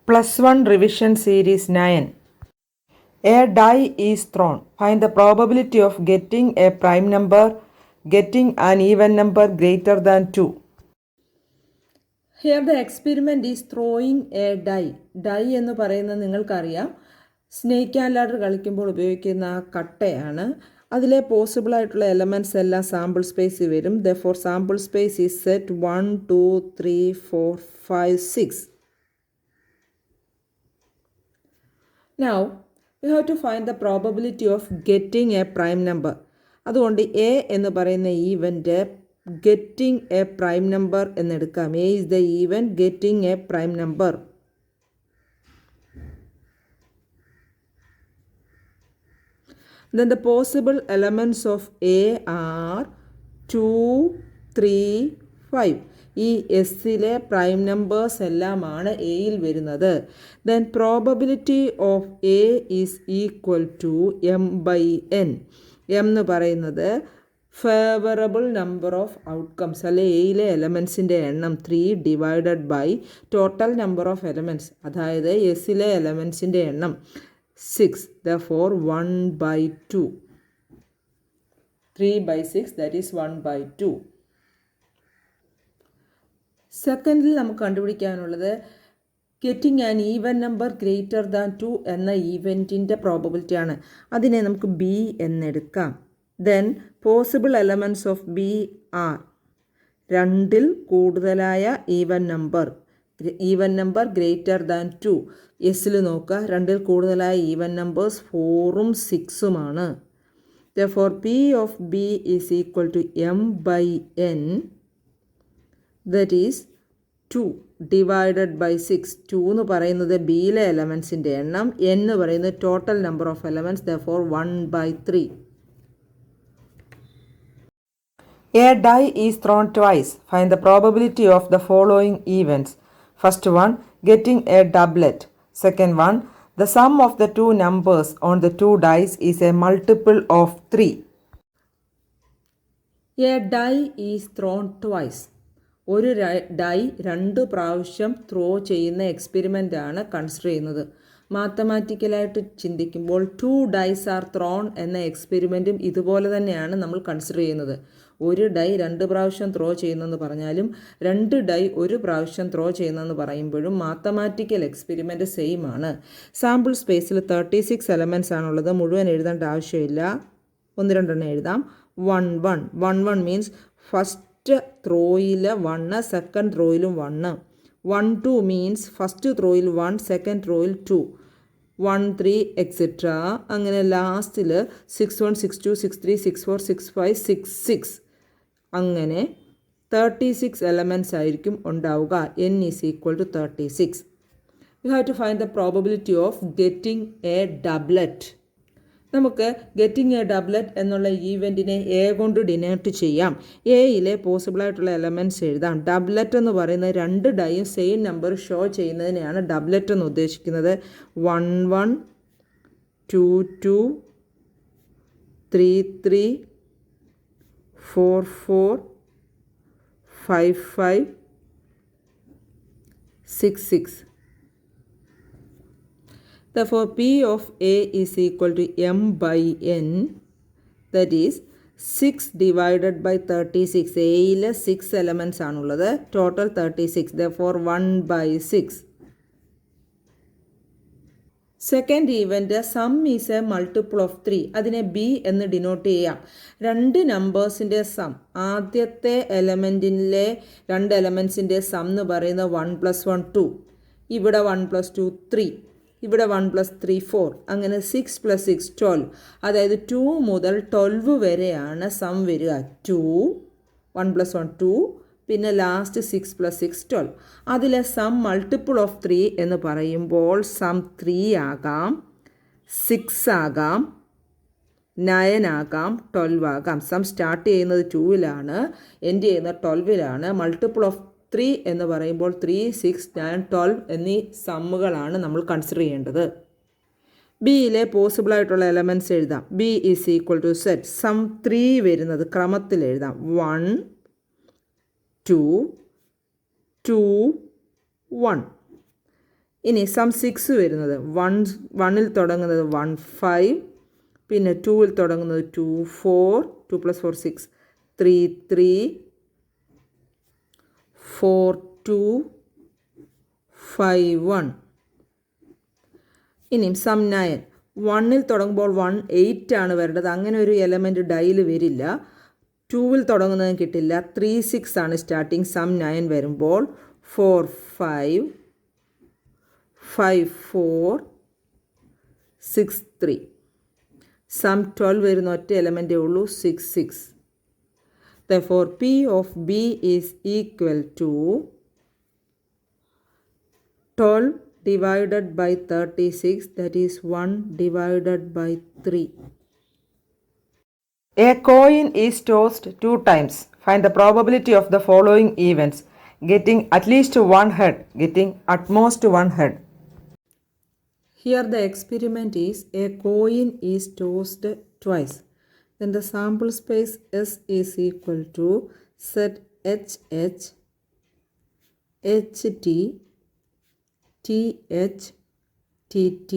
+1 Revision Series 9. A die is thrown. Find the probability of getting a prime number, getting an even number greater than 2. Here the experiment is throwing a die. Die എന്ന് പറയുന്നത് നിങ്ങൾക്കറിയാം, snake and ladder കളിക്കുമ്പോൾ ഉപയോഗിക്കുന്ന കട്ടയാണ്. അതിലെ possible ആയിട്ടുള്ള elements എല്ലാം sample സ്പേസിൽ വരും. Therefore sample space is set 1, 2, 3, 4, 5, 6. Now we have to find the probability of getting a prime number. അതുകൊണ്ട് എ എന്ന് പറയുന്ന event getting a prime number എന്നെടുക്കാം. A is the event getting a prime number. Then the possible elements of A are 2, 3, 5. ഈ എസ്സിലെ prime numbers എല്ലാമാണ് എയിൽ വരുന്നത്. Then probability of A is equal to M by N. M എന്ന് പറയുന്നത് favourable number of outcomes, അല്ലെ എയിലെ എലമെൻസിൻ്റെ എണ്ണം 3 divided by total number of elements, അതായത് എസ്സിലെ എലമെൻസിൻ്റെ എണ്ണം 6, therefore 1/2. 3/6, that is 1/2. സെക്കൻഡിൽ നമുക്ക് കണ്ടുപിടിക്കാനുള്ളത് getting an even number greater than 2 എന്ന ഈവൻറ്റിൻ്റെ പ്രോബബിലിറ്റിയാണ്. അതിനെ നമുക്ക് ബി എന്നെടുക്കാം. Then possible elements of B are 2ൽ കൂടുതലായ ഈവൻ നമ്പർ ഗ്രേറ്റർ ദാൻ 2. എസ്സിൽ നോക്കുക, 2ൽ കൂടുതലായ ഈവൻ നമ്പേഴ്സ് 4ഉം 6ഉമാണ്. Therefore P of B is equal to M by N, that is 2 divided by 6. 2 എന്ന് പറയുന്നത് ബിയിലെ എലമെൻസിൻ്റെ എണ്ണം, എൻ എന്ന് പറയുന്നത് total number of elements, therefore 1/3. A die is thrown twice. Find the probability of the following events. First one, getting a doublet. Second one, the sum of the two numbers on the two dice is a multiple of 3. A die is thrown twice. ഒരു dye 2 പ്രാവശ്യം throw ചെയ്യുന്ന experiment ആണ് consider ചെയ്യുന്നത്. മാത്തമാറ്റിക്കലായിട്ട് ചിന്തിക്കുമ്പോൾ 2 dyes R thrown എന്ന എക്സ്പെരിമെൻറ്റും ഇതുപോലെ തന്നെയാണ് നമ്മൾ കൺസിഡർ ചെയ്യുന്നത്. ഒരു ഡൈ 2 പ്രാവശ്യം ത്രോ ചെയ്യുന്നെന്ന് പറഞ്ഞാലും 2 ഡൈ 1 പ്രാവശ്യം ത്രോ ചെയ്യുന്നെന്ന് പറയുമ്പോഴും മാത്തമാറ്റിക്കൽ എക്സ്പെരിമെൻറ്റ് സെയിം ആണ്. സാമ്പിൾ സ്പേസിൽ 36 എലമെൻറ്റ്സ് ആണുള്ളത്. മുഴുവൻ എഴുതേണ്ട ആവശ്യമില്ല, 1-2 എഴുതാം. 1 മീൻസ് ഫസ്റ്റ് ത്രോയിൽ 1, സെക്കൻഡ് ത്രോയിലും 1. 1-2 മീൻസ് ഫസ്റ്റ് ത്രോയിൽ 1, സെക്കൻഡ് ത്രോയിൽ 2. 1-3 എക്സെട്ര. അങ്ങനെ ലാസ്റ്റിൽ 6-1, 6-2, 6-3, 6-4, 6-5, 6-6. അങ്ങനെ 36 എലമെൻറ്റ്സ് ആയിരിക്കും ഉണ്ടാവുക. n is equal to 36. You have to find the probability of getting a doublet. നമുക്ക് ഗെറ്റിംഗ് എ ഡബ്ലറ്റ് എന്നുള്ള ഈവൻറ്റിനെ എ കൊണ്ട് ഡിനോട്ട് ചെയ്യാം. എയിലെ പോസിബിളായിട്ടുള്ള എലമെൻറ്റ്സ് എഴുതാം. ഡബ്ലറ്റ് എന്ന് പറയുന്നത് 2 ഡൈയും സെയിം നമ്പർ ഷോ ചെയ്യുന്നതിനെയാണ് ഡബ്ലറ്റ് എന്ന് ഉദ്ദേശിക്കുന്നത്. 1-1, 2-2, 3-3, 4-4, 5-5, 6-6. Therefore, P of A is equal to M by N, that is 6 divided by 36. എയിൽ 6 എലമെൻറ്റ്സ് ആണുള്ളത്, total 36. Therefore, 1/6. Second event some is A multiple of 3. അതിനെ ബി എന്ന് denote ചെയ്യാം. 2 നമ്പേഴ്സിൻ്റെ some, ആദ്യത്തെ എലമെൻറ്റിലെ 2 എലമെൻറ്റ്സിൻ്റെ some എന്ന് പറയുന്നത് 1 + 1 2, ഇവിടെ 1 + 2 3, ഇവിടെ 1 + 3 4, അങ്ങനെ 6 + 6 12. അതായത് 2 മുതൽ 12 വരെയാണ് സം വരിക. 2, 1 + 1 2, പിന്നെ ലാസ്റ്റ് 6 + 6 12. അതിലെ സം മൾട്ടിപ്പിൾ ഓഫ് 3 എന്ന് പറയുമ്പോൾ സം 3 ആകാം, 6 ആകാം, 9 ആകാം, 12 ആകാം. സം സ്റ്റാർട്ട് ചെയ്യുന്നത് 2-ലാണ്, എൻഡ് ചെയ്യുന്നത് 12-ലാണ്. മൾട്ടിപ്പിൾ ഓഫ് 3 എന്ന് പറയുമ്പോൾ 3, 6, 9, 12 എന്നീ സമ്മുകളാണ് നമ്മൾ കൺസിഡർ ചെയ്യേണ്ടത്. ബിയിലെ പോസിബിളായിട്ടുള്ള എലമെൻറ്റ്സ് എഴുതാം. B is equal to set sum 3 വരുന്നത് ക്രമത്തിൽ എഴുതാം. 1, 2, 2, 1. ഇനി സം 6 വരുന്നത് 1ൽ തുടങ്ങുന്നത് 1 5, പിന്നെ 2ൽ തുടങ്ങുന്നത് 2 4, 2 + 4 6, 3 3, 4 2, 5 1. ഇനിയും സം 9 1ൽ തുടങ്ങുമ്പോൾ 1 8 ആണ് വരേണ്ടത്. അങ്ങനെ ഒരു എലമെൻറ്റ് ഡൈയിൽ വരില്ല. 2ൽ തുടങ്ങുന്നതും കിട്ടില്ല. 3 6 ആണ് സ്റ്റാർട്ടിങ്. സം 9 വരുമ്പോൾ 4 5, 5 4, 6 3. സം 12 വരുന്ന ഒറ്റ എലമെൻറ്റേ ഉള്ളൂ, 6 6. Therefore, P of B is equal to 12 divided by 36, that is 1 divided by 3. A coin is tossed 2 times. Find the probability of the following events: getting at least one head, getting at most one head. Here the experiment is a coin is tossed twice. Then the sample space S is equal to set HH, HT, TH, TT.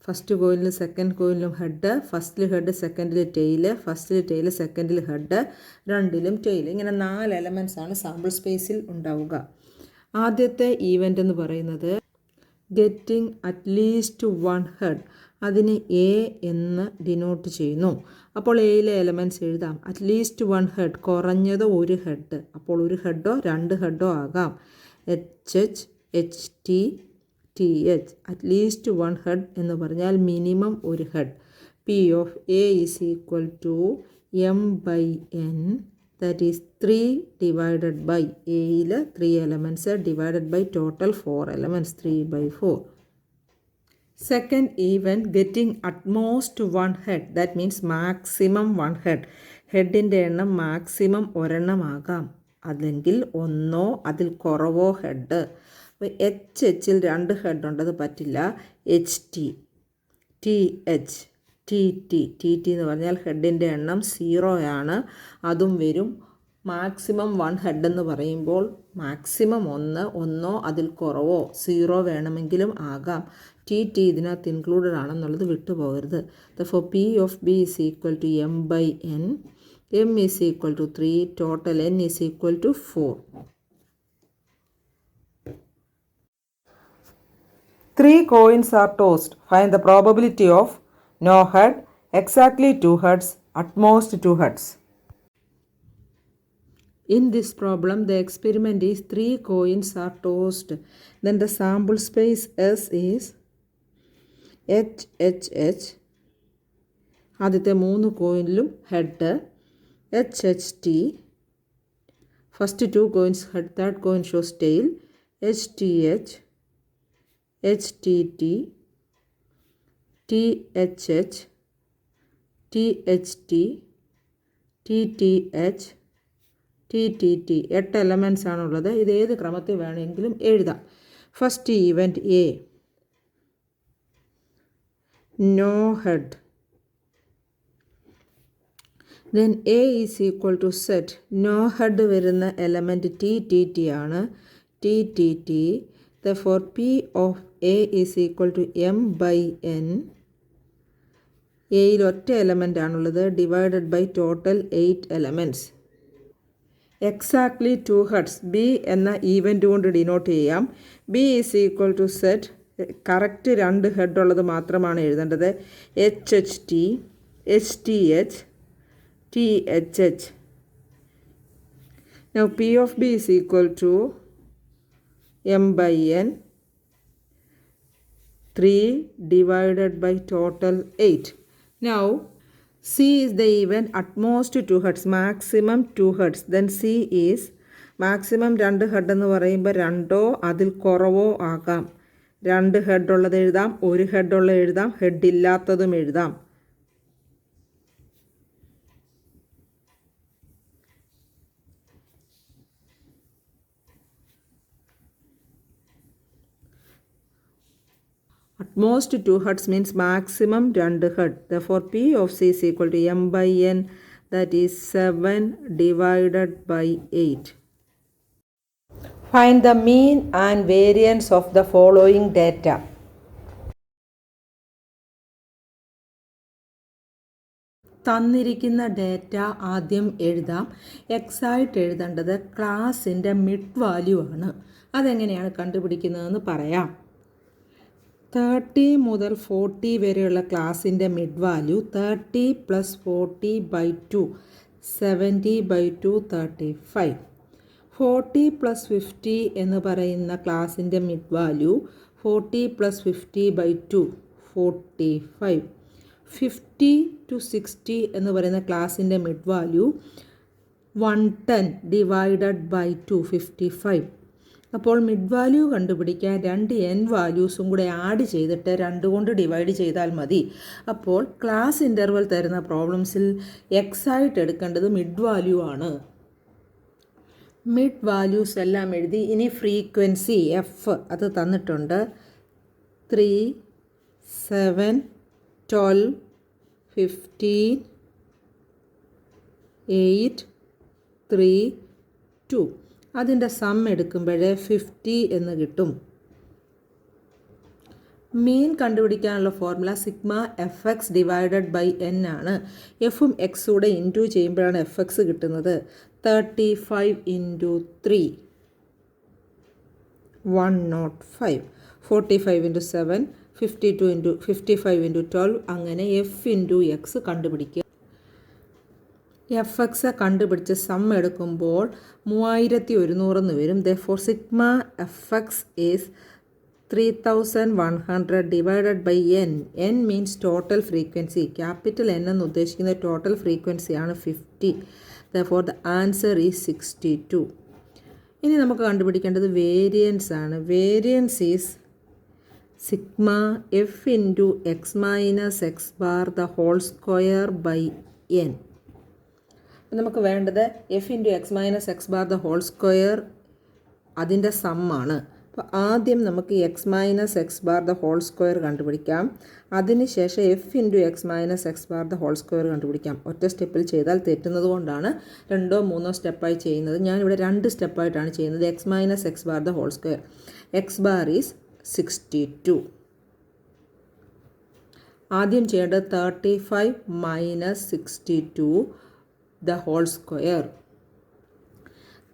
First കോയിലിലും second കോയിലിലും head, ഫസ്റ്റിൽ head സെക്കൻഡിൽ tail, ഫസ്റ്റിൽ tail സെക്കൻഡിൽ head, രണ്ടിലും tail. ഇങ്ങനെ 4 elements ആണ് sample സ്പേസിൽ ഉണ്ടാവുക. ആദ്യത്തെ ഈവൻ്റ് എന്ന് പറയുന്നത് ഗെറ്റിംഗ് അറ്റ്ലീസ്റ്റ് വൺ ഹെഡ്. അതിന് എ എന്ന് ഡിനോട്ട് ചെയ്യുന്നു. അപ്പോൾ എയിലെ എലമെൻറ്റ്സ് എഴുതാം. അറ്റ്ലീസ്റ്റ് വൺ ഹെഡ്, കുറഞ്ഞത് ഒരു ഹെഡ്. അപ്പോൾ ഒരു ഹെഡോ 2 ഹെഡോ ആകാം. HH, HT, TH. At least one head എന്ന് പറഞ്ഞാൽ മിനിമം ഒരു head. P of A is equal to M/N, that is 3 divided by എയിൽ 3 elements divided by total 4 elements, 3/4. Second event getting at most one head, that means maximum one head. ഹെഡിൻ്റെ എണ്ണം maximum ഒരെണ്ണമാകാം, അല്ലെങ്കിൽ ഒന്നോ അതിൽ കുറവോ ഹെഡ്. അപ്പോൾ HHൽ 2 head ഉണ്ട്, അത് പറ്റില്ല. HT, TH, TT എന്ന് പറഞ്ഞാൽ ഹെഡിൻ്റെ എണ്ണം 0 ആണ്, അതും വരും. മാക്സിമം 1 ഹെഡ് എന്ന് പറയുമ്പോൾ മാക്സിമം ഒന്നോ അതിൽ കുറവോ 0 വേണമെങ്കിലും ആകാം. TT ഇതിനകത്ത് ഇൻക്ലൂഡഡ് ആണെന്നുള്ളത് വിട്ടുപോകരുത്. Therefore, P of B is equal to M/N. M is equal to 3, total N is equal to 4. 3 coins are tossed. Find the probability of no head, exactly 2 heads, at most 2 heads. In this problem, the experiment is 3 coins are tossed. Then the sample space S is HHH. ആദ്യത്തെ 3 കോയിനിലും head. HHT. First 2 coins head, third coin shows tail. HTH, HTT, THH, THT, TTH, TTT. 8 elements ആണുള്ളത്. ഇത് ഏത് ക്രമത്തിൽ വേണമെങ്കിലും എഴുതാം. First event A, no head. Then A is equal to set. No head വരുന്ന element TTT ആണ്. TTT. Therefore, P of A is equal to M/N. എയിൽ ഒറ്റ എലമെൻ്റ് ആണുള്ളത്, divided by total 8 elements. Exactly 2 heads B എന്ന event കൊണ്ട് denote ചെയ്യാം. B is equal to set. Correct 2 head ഉള്ളത് മാത്രമാണ് എഴുതേണ്ടത്. HHT, HTH, THH. Now P of B is equal to M/N. 3 divided by total 8. Now C is the event at most 2 heads, maximum 2 heads. Then C is maximum 2 head എന്ന് പറയുമ്പോൾ 2ഓ അതിൽ കുറവോ ആകാം. 2 head ഉള്ളത് എഴുതാം, 1 ഹെഡ് ഉള്ളത് എഴുതാം, head ഇല്ലാത്തതും എഴുതാം. At most 2 heads means maximum 2 head. Therefore, P of C is equal to M/N, that is 7 divided by 8. Find the mean and variance of the following data. തന്നിരിക്കുന്ന ഡേറ്റ ആദ്യം എഴുതാം. എക്സായിട്ട് എഴുതേണ്ടത് ക്ലാസിൻ്റെ മിഡ് വാല്യൂ ആണ്. അതെങ്ങനെയാണ് കണ്ടുപിടിക്കുന്നതെന്ന് പറയാം. 30 മുതൽ 40 വരെയുള്ള ക്ലാസിൻ്റെ മിഡ് വാല്യൂ 30 + 40/2 70/2 35. 40 + 50 എന്ന് പറയുന്ന ക്ലാസിൻ്റെ മിഡ് വാല്യൂ 40 + 50/2 45. 50 to 60 എന്ന് പറയുന്ന ക്ലാസിൻ്റെ മിഡ് വാല്യൂ 110/2 55. അപ്പോൾ മിഡ് വാല്യൂ കണ്ടുപിടിക്കാൻ 2 n വാല്യൂസും കൂടെ ആഡ് ചെയ്തിട്ട് 2 കൊണ്ട് ഡിവൈഡ് ചെയ്താൽ മതി. അപ്പോൾ ക്ലാസ് ഇൻ്റർവൽ തരുന്ന പ്രോബ്ലംസിൽ എക്സായിട്ട് എടുക്കേണ്ടത് മിഡ് വാല്യൂ ആണ്. മിഡ് വാല്യൂസ് എല്ലാം എഴുതി. ഇനി ഫ്രീക്വൻസി എഫ് അത് തന്നിട്ടുണ്ട്. 3, 7, 12, 15, 8, 3, 2. അതിൻ്റെ സം എടുക്കുമ്പോൾ 50 എന്ന് കിട്ടും. മീൻ കണ്ടുപിടിക്കാനുള്ള ഫോർമുല σfx/n ആണ്. എഫും എക്സൂടെ ഇൻറ്റു ചെയ്യുമ്പോഴാണ് fx കിട്ടുന്നത്. 35 × 3 105. 45 × 7 52 × 55 × 12. അങ്ങനെ f × x കണ്ടുപിടിക്കുക. fx കണ്ടുപിടിച്ച് സം എടുക്കുമ്പോൾ 3100 എന്ന് വരും. Therefore σfx is 3100/n. n means total frequency. Capital N എന്ന് ഉദ്ദേശിക്കുന്ന total ഫ്രീക്വൻസിയാണ് 50. Therefore the answer is 62. ഇനി നമുക്ക് കണ്ടുപിടിക്കേണ്ടത് വേരിയൻസ് ആണ്. Variance is σf × x - x bar the whole square by n. നമുക്ക് വേണ്ടത് f × x - x bar the whole square അതിൻ്റെ സമ്മാണ്. അപ്പോൾ ആദ്യം നമുക്ക് x - x bar the whole square കണ്ടുപിടിക്കാം. അതിനുശേഷം f × x - x bar the whole square കണ്ടുപിടിക്കാം. ഒറ്റ സ്റ്റെപ്പിൽ ചെയ്താൽ തെറ്റുന്നത് കൊണ്ടാണ് 2 or 3 സ്റ്റെപ്പായി ചെയ്യുന്നത്. ഞാനിവിടെ 2 സ്റ്റെപ്പായിട്ടാണ് ചെയ്യുന്നത്. x - x bar the whole square. x bar is 62. ആദ്യം ചെയ്യേണ്ടത് 35 - 62 the whole square.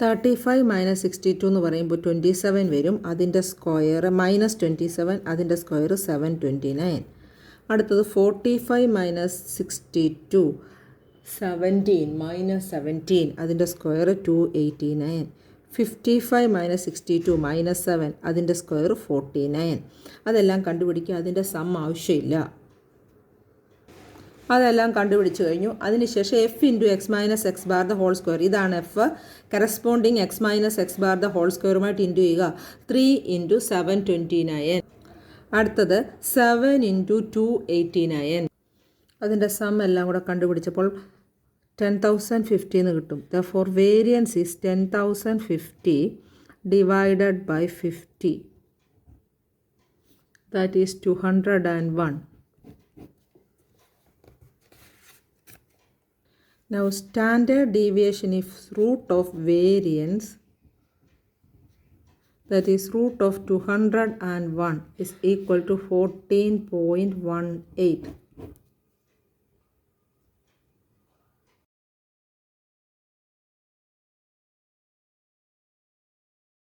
35 - 62 എന്ന് പറയുമ്പോൾ 27 വരും. അതിൻ്റെ സ്ക്വയർ -27 അതിൻ്റെ സ്ക്വയർ 729. അടുത്തത് 45 - 62 17 - 17 അതിൻ്റെ സ്ക്വയർ 289. 55 - 62 -7 അതിൻ്റെ സ്ക്വയർ 49. അതെല്ലാം കണ്ടുപിടിക്കുക. അതിൻ്റെ സം ആവശ്യമില്ല. അതെല്ലാം കണ്ടുപിടിച്ച് കഴിഞ്ഞു. അതിനുശേഷം f × x - x bar the whole square. ഇതാണ് f. Corresponding x - x bar the whole squareമായിട്ട് ഇൻറ്റു ചെയ്യുക. 3 × 729. അടുത്തത് 7 × 289. അതിൻ്റെ സം എല്ലാം കൂടെ കണ്ടുപിടിച്ചപ്പോൾ 10,050 എന്ന് കിട്ടും. Therefore variance is 10,050 / 50. That is 201. Now standard deviation is root of variance, that is root of 201 is equal to 14.18.